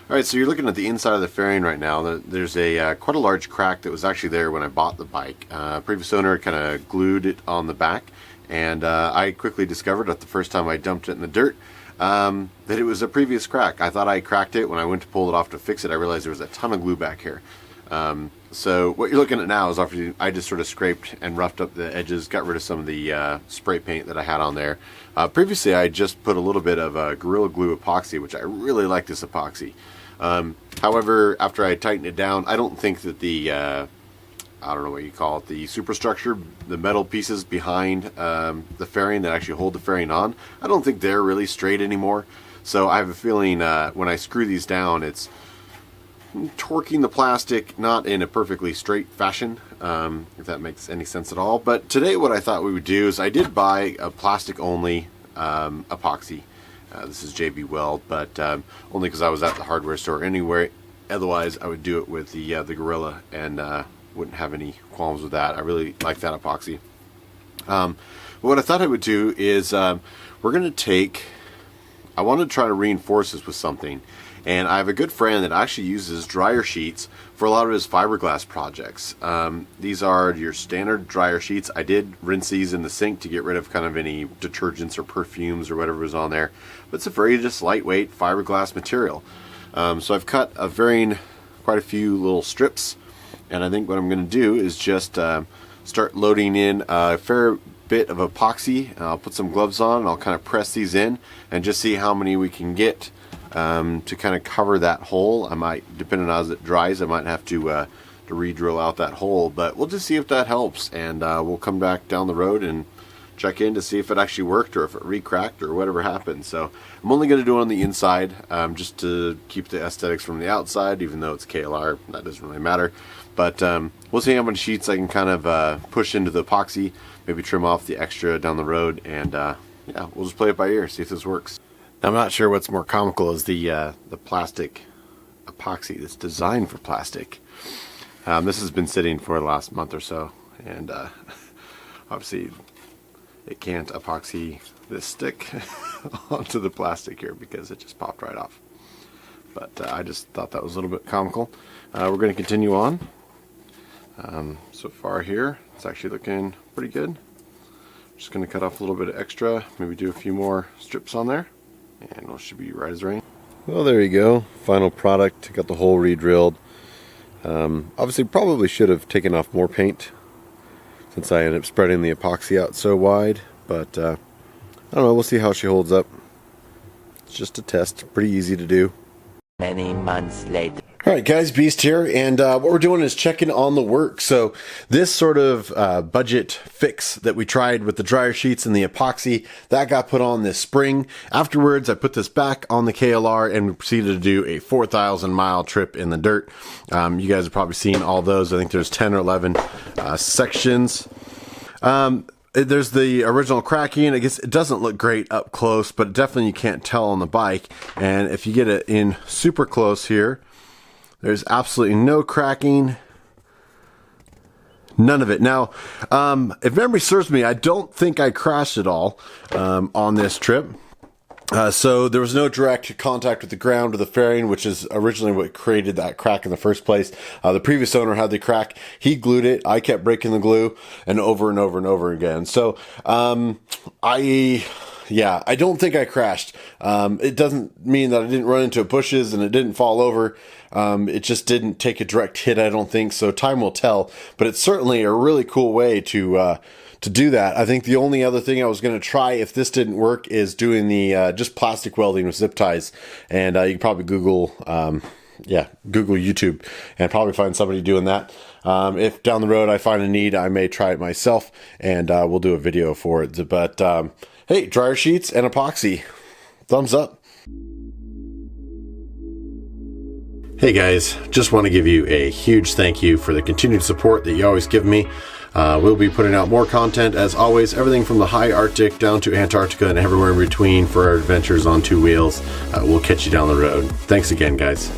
Alright, so you're looking at the inside of the fairing right now. There's a quite a large crack that was actually there when I bought the bike. Previous owner kind of glued it on the back, and I quickly discovered at the first time I dumped it in the dirt that it was a previous crack. I thought I cracked it. When I went to pull it off to fix it, I realized there was a ton of glue back here. So what you're looking at now is after I just sort of scraped and roughed up the edges, got rid of some of the spray paint that I had on there. Previously I just put a little bit of Gorilla Glue epoxy, which I really like this epoxy. However, after I tightened it down, I don't think that the I don't know what you call it, the superstructure, the metal pieces behind the fairing that actually hold the fairing on, I don't think they're really straight anymore. So I have a feeling when I screw these down, it's torquing the plastic not in a perfectly straight fashion, if that makes any sense at all. But today what I thought we would do is I did buy a plastic only epoxy. This is JB Weld, but only because I was at the hardware store anyway. Otherwise I would do it with the Gorilla and wouldn't have any qualms with that. I really like that epoxy. But what I thought I would do is we're going to take, I want to try to reinforce this with something. And I have a good friend that actually uses dryer sheets for a lot of his fiberglass projects. These are your standard dryer sheets. I did rinse these in the sink to get rid of kind of any detergents or perfumes or whatever was on there. But it's a very just lightweight fiberglass material. So I've cut quite a few little strips. And I think what I'm going to do is just start loading in a fair bit of epoxy. I'll put some gloves on and I'll kind of press these in and just see how many we can get to kind of cover that hole. I might, depending on as it dries, I might have to re-drill out that hole, but we'll just see if that helps, and we'll come back down the road and check in to see if it actually worked or if it re-cracked or whatever happened. So I'm only going to do it on the inside, just to keep the aesthetics from the outside, even though it's KLR, that doesn't really matter. But we'll see how many sheets I can kind of push into the epoxy, maybe trim off the extra down the road, and yeah, we'll just play it by ear, see if this works. I'm not sure what's more comical is the plastic epoxy that's designed for plastic. This has been sitting for the last month or so, and obviously it can't epoxy this stick onto the plastic here because it just popped right off. But I just thought that was a little bit comical. We're going to continue on. So far here, it's actually looking pretty good. Just going to cut off a little bit of extra, maybe do a few more strips on there. And it should be right as rain. Well, there you go. Final product. Got the hole re-drilled. Obviously, probably should have taken off more paint since I ended up spreading the epoxy out so wide. But I don't know. We'll see how she holds up. It's just a test. Pretty easy to do. Many months later. Alright guys, Beast here, and what we're doing is checking on the work. So this sort of budget fix that we tried with the dryer sheets and the epoxy, that got put on this spring. Afterwards, I put this back on the KLR and we proceeded to do a 4,000 mile trip in the dirt. You guys have probably seen all those. I think there's 10 or 11 sections. There's the original cracking. I guess it doesn't look great up close, but definitely you can't tell on the bike. And if you get it in super close here, there's absolutely no cracking, none of it. Now, if memory serves me, I don't think I crashed at all on this trip. So there was no direct contact with the ground or the fairing, which is originally what created that crack in the first place. The previous owner had the crack. He glued it. I kept breaking the glue and over and over and over again. So yeah, I don't think I crashed. It doesn't mean that I didn't run into bushes and it didn't fall over. It just didn't take a direct hit, I don't think. So time will tell. But it's certainly a really cool way to do that. I think the only other thing I was going to try if this didn't work is doing the just plastic welding with zip ties. And you can probably Google, Google YouTube and probably find somebody doing that. If down the road I find a need, I may try it myself and we'll do a video for it. But hey, dryer sheets and epoxy. Thumbs up. Hey guys, just want to give you a huge thank you for the continued support that you always give me. We'll be putting out more content as always, everything from the high Arctic down to Antarctica and everywhere in between for our adventures on two wheels. We'll catch you down the road. Thanks again, guys.